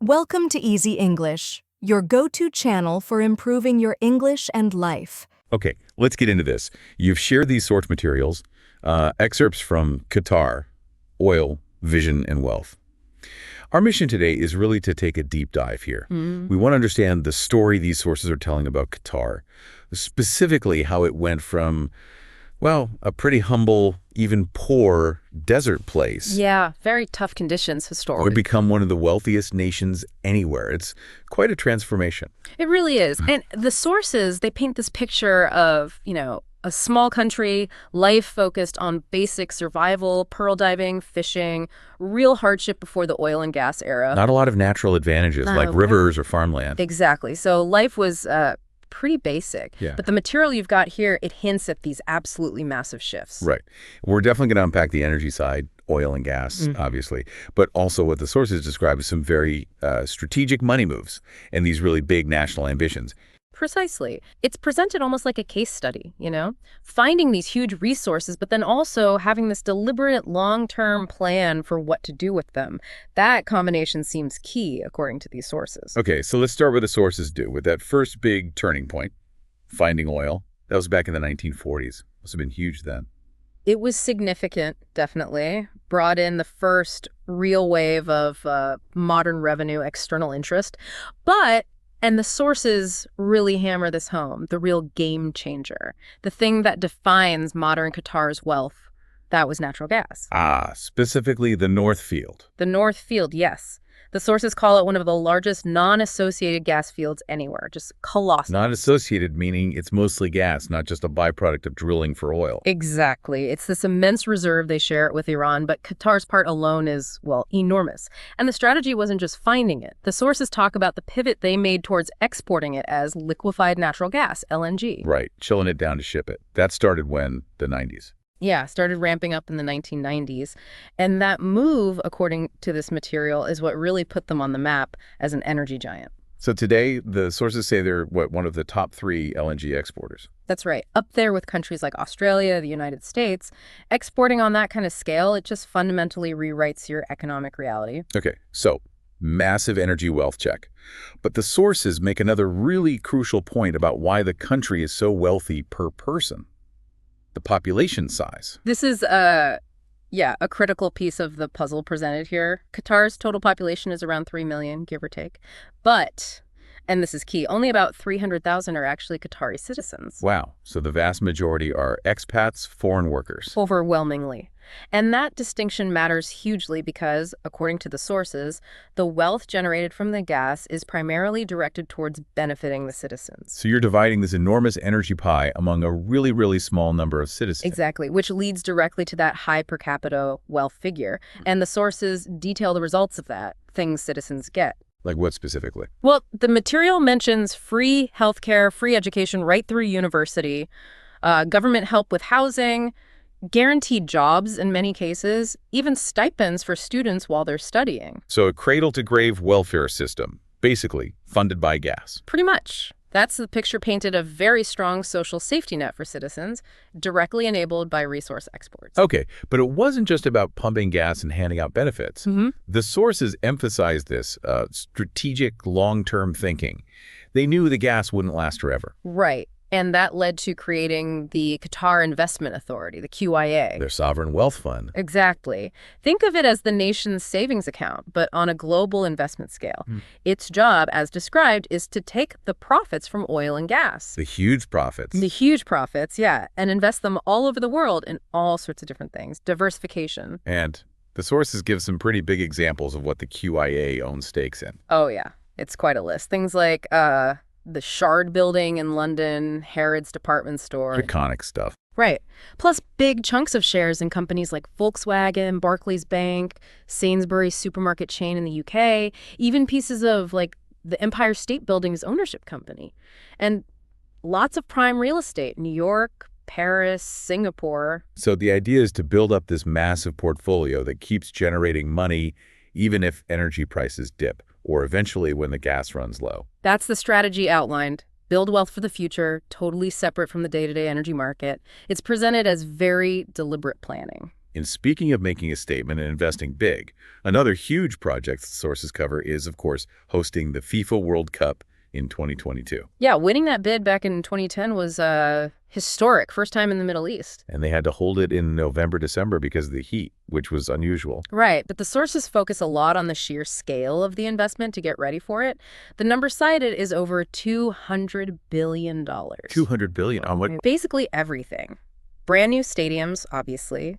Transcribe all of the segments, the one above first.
Welcome to Easy English, your go-to channel for improving your English and life. Okay, let's get into this. You've shared these source materials, excerpts from Qatar, Oil, Vision, and Wealth. Our mission today is really to take a deep dive here. We want to understand the story these sources are telling about Qatar, specifically how it went from, well, a pretty humble, even poor desert place. Yeah, very tough conditions Would historically. become one of the wealthiest nations anywhere. It's quite a transformation. It really is. And the sources, they paint this picture of, a small country, life focused on basic survival, pearl diving, fishing, real hardship before the oil and gas era. Not a lot of natural advantages like rivers or farmland. Exactly. So life was pretty basic. Yeah. But the material you've got here, it hints at these absolutely massive shifts. Right. We're definitely going to unpack the energy side, oil and gas, obviously, but also what the sources describe as some very strategic money moves and these really big national ambitions. Precisely. It's presented almost like a case study, finding these huge resources, but then also having this deliberate long-term plan for what to do with them. That combination seems key, according to these sources. Okay, so let's start where the sources do, with that first big turning point, finding oil. That was back in the 1940s. Must have been huge then. It was significant, definitely. Brought in the first real wave of modern revenue external interest. And the sources really hammer this home, the real game changer, the thing that defines modern Qatar's wealth, that was natural gas. Specifically the North Field. The North Field, yes. The sources call it one of the largest non-associated gas fields anywhere, just colossal. Not associated, meaning it's mostly gas, not just a byproduct of drilling for oil. Exactly. It's this immense reserve. They share it with Iran, but Qatar's part alone is, well, enormous. And the strategy wasn't just finding it. The sources talk about the pivot they made towards exporting it as liquefied natural gas, LNG. Right, chilling it down to ship it. That started when? The 90s. Yeah, started ramping up in the 1990s. And that move, according to this material, is what really put them on the map as an energy giant. So today, the sources say they're, one of the top 3 LNG exporters. That's right. Up there with countries like Australia, the United States. Exporting on that kind of scale, it just fundamentally rewrites your economic reality. Okay, so massive energy wealth check. But the sources make another really crucial point about why the country is so wealthy per person. The population size. This is a critical piece of the puzzle presented here. Qatar's total population is around 3 million, give or take. But, and this is key, only about 300,000 are actually Qatari citizens. Wow. So the vast majority are expats, foreign workers. Overwhelmingly. And that distinction matters hugely because, according to the sources, the wealth generated from the gas is primarily directed towards benefiting the citizens. So you're dividing this enormous energy pie among a really, really small number of citizens. Exactly, which leads directly to that high per capita wealth figure. And the sources detail the results of that, things citizens get. Like what specifically? Well, the material mentions free healthcare, free education right through university, government help with housing, guaranteed jobs in many cases, even stipends for students while they're studying. So a cradle-to-grave welfare system, basically funded by gas. Pretty much. That's the picture painted a very strong social safety net for citizens, directly enabled by resource exports. Okay, but it wasn't just about pumping gas and handing out benefits. The sources emphasized this strategic long-term thinking. They knew the gas wouldn't last forever. Right. And that led to creating the Qatar Investment Authority, the QIA. Their sovereign wealth fund. Exactly. Think of it as the nation's savings account, but on a global investment scale. Its job, as described, is to take the profits from oil and gas. The huge profits. The huge profits, yeah, and invest them all over the world in all sorts of different things. Diversification. And the sources give some pretty big examples of what the QIA owns stakes in. Oh, yeah. It's quite a list. Things like the Shard building in London, Harrods department store. Iconic stuff. Right. Plus big chunks of shares in companies like Volkswagen, Barclays Bank, Sainsbury's supermarket chain in the UK, even pieces of like the Empire State Building's ownership company. And lots of prime real estate, New York, Paris, Singapore. So the idea is to build up this massive portfolio that keeps generating money even if energy prices dip, or eventually when the gas runs low. That's the strategy outlined. Build wealth for the future, totally separate from the day-to-day energy market. It's presented as very deliberate planning. And speaking of making a statement and investing big, another huge project sources cover is, of course, hosting the FIFA World Cup in 2022. Yeah, winning that bid back in 2010 was historic, first time in the Middle East. And they had to hold it in November, December because of the heat, which was unusual. Right, but the sources focus a lot on the sheer scale of the investment to get ready for it. The number cited is over $200 billion. $200 billion on what? Basically everything. Brand new stadiums, obviously,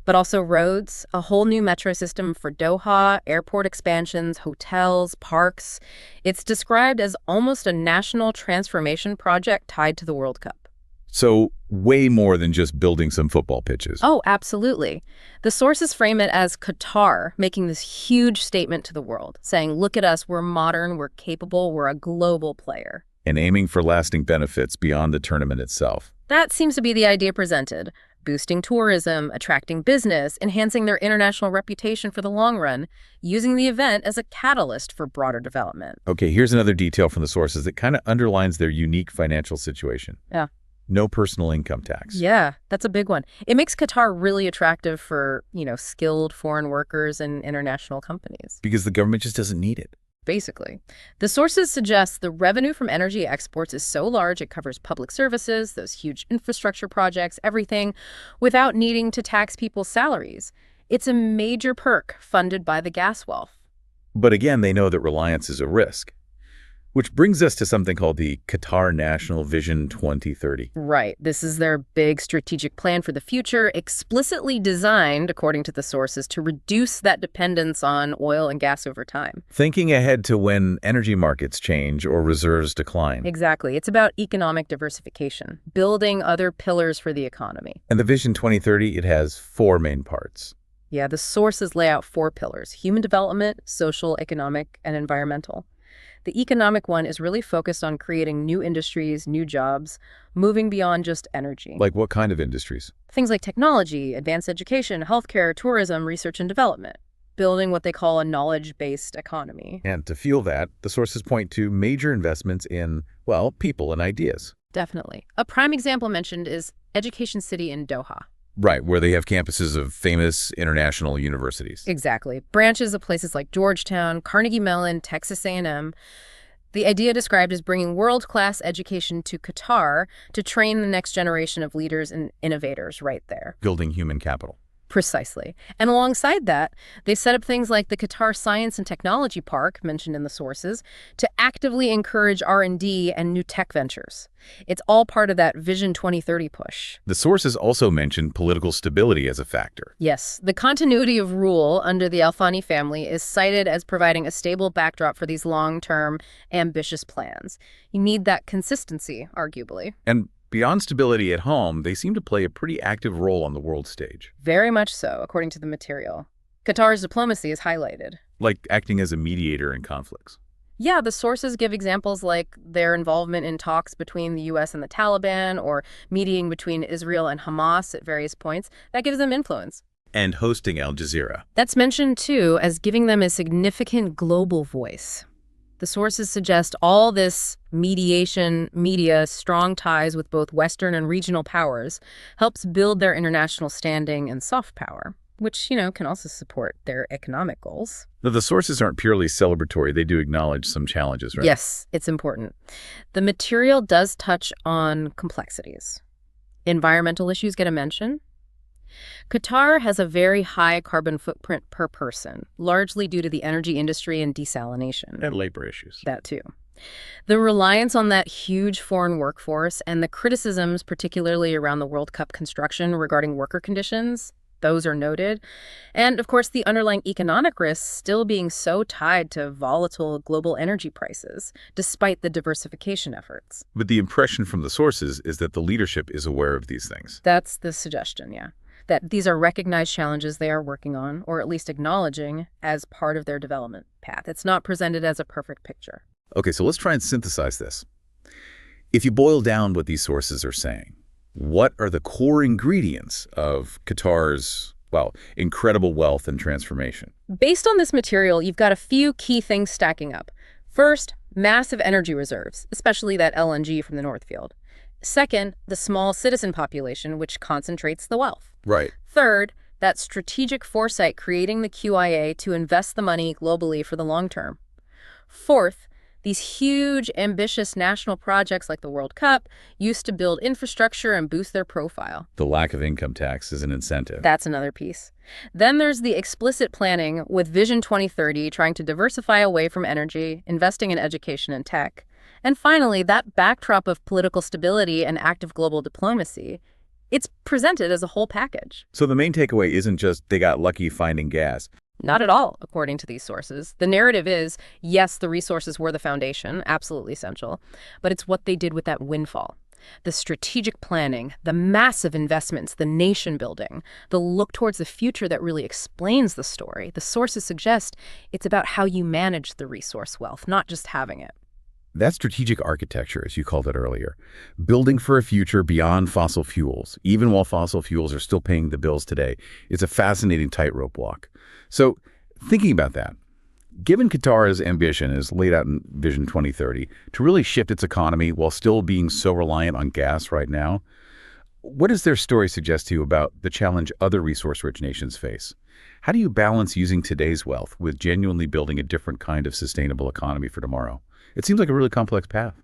but also roads, a whole new metro system for Doha, airport expansions, hotels, parks. It's described as almost a national transformation project tied to the World Cup. So way more than just building some football pitches. Oh, absolutely. The sources frame it as Qatar making this huge statement to the world, saying, look at us, we're modern, we're capable, we're a global player. And aiming for lasting benefits beyond the tournament itself. That seems to be the idea presented. Boosting tourism, attracting business, enhancing their international reputation for the long run, using the event as a catalyst for broader development. Okay, here's another detail from the sources that kind of underlines their unique financial situation. Yeah. No personal income tax. Yeah, that's a big one. It makes Qatar really attractive for, skilled foreign workers and international companies. Because the government just doesn't need it. Basically. The sources suggest the revenue from energy exports is so large it covers public services, those huge infrastructure projects, everything, without needing to tax people's salaries. It's a major perk funded by the gas wealth. But again, they know that reliance is a risk. Which brings us to something called the Qatar National Vision 2030. Right. This is their big strategic plan for the future, explicitly designed, according to the sources, to reduce that dependence on oil and gas over time. Thinking ahead to when energy markets change or reserves decline. Exactly. It's about economic diversification, building other pillars for the economy. And the Vision 2030, it has 4 main parts. Yeah, the sources lay out 4 pillars: human development, social, economic, and environmental. The economic one is really focused on creating new industries, new jobs, moving beyond just energy. Like what kind of industries? Things like technology, advanced education, healthcare, tourism, research and development. Building what they call a knowledge-based economy. And to fuel that, the sources point to major investments in, well, people and ideas. Definitely. A prime example mentioned is Education City in Doha. Right, where they have campuses of famous international universities. Exactly. Branches of places like Georgetown, Carnegie Mellon, Texas A&M. The idea described is bringing world-class education to Qatar to train the next generation of leaders and innovators right there. Building human capital. Precisely. And alongside that, they set up things like the Qatar Science and Technology Park, mentioned in the sources, to actively encourage R&D and new tech ventures. It's all part of that Vision 2030 push. The sources also mention political stability as a factor. Yes, the continuity of rule under the Al Thani family is cited as providing a stable backdrop for these long-term, ambitious plans. You need that consistency, arguably. And beyond stability at home, they seem to play a pretty active role on the world stage. Very much so, according to the material. Qatar's diplomacy is highlighted. Like acting as a mediator in conflicts. Yeah, the sources give examples like their involvement in talks between the U.S. and the Taliban, or meeting between Israel and Hamas at various points. That gives them influence. And hosting Al Jazeera. That's mentioned, too, as giving them a significant global voice. The sources suggest all this mediation, media, strong ties with both Western and regional powers helps build their international standing and soft power, which, can also support their economic goals. Now, the sources aren't purely celebratory. They do acknowledge some challenges, right? Yes, it's important. The material does touch on complexities. Environmental issues get a mention. Qatar has a very high carbon footprint per person, largely due to the energy industry and desalination. And labor issues. That too. The reliance on that huge foreign workforce and the criticisms, particularly around the World Cup construction regarding worker conditions, those are noted. And of course, the underlying economic risks still being so tied to volatile global energy prices, despite the diversification efforts. But the impression from the sources is that the leadership is aware of these things. That's the suggestion, yeah. That these are recognized challenges they are working on, or at least acknowledging as part of their development path. It's not presented as a perfect picture. Okay, so let's try and synthesize this. If you boil down what these sources are saying, what are the core ingredients of Qatar's, well, incredible wealth and transformation? Based on this material, you've got a few key things stacking up. First, massive energy reserves, especially that LNG from the North Field. Second, the small citizen population, which concentrates the wealth. Right. Third, That strategic foresight creating the QIA to invest the money globally for the long term. Fourth, these huge, ambitious national projects like the World Cup used to build infrastructure and boost their profile. The lack of income tax is an incentive. That's another piece. Then there's the explicit planning with Vision 2030 trying to diversify away from energy, investing in education and tech. And finally, that backdrop of political stability and active global diplomacy. It's presented as a whole package. So the main takeaway isn't just they got lucky finding gas. Not at all, according to these sources. The narrative is, yes, the resources were the foundation, absolutely essential, but it's what they did with that windfall. The strategic planning, the massive investments, the nation building, the look towards the future that really explains the story. The sources suggest it's about how you manage the resource wealth, not just having it. That strategic architecture, as you called it earlier, building for a future beyond fossil fuels, even while fossil fuels are still paying the bills today, is a fascinating tightrope walk. So thinking about that, given Qatar's ambition as laid out in Vision 2030 to really shift its economy while still being so reliant on gas right now, what does their story suggest to you about the challenge other resource-rich nations face? How do you balance using today's wealth with genuinely building a different kind of sustainable economy for tomorrow? It seems like a really complex path.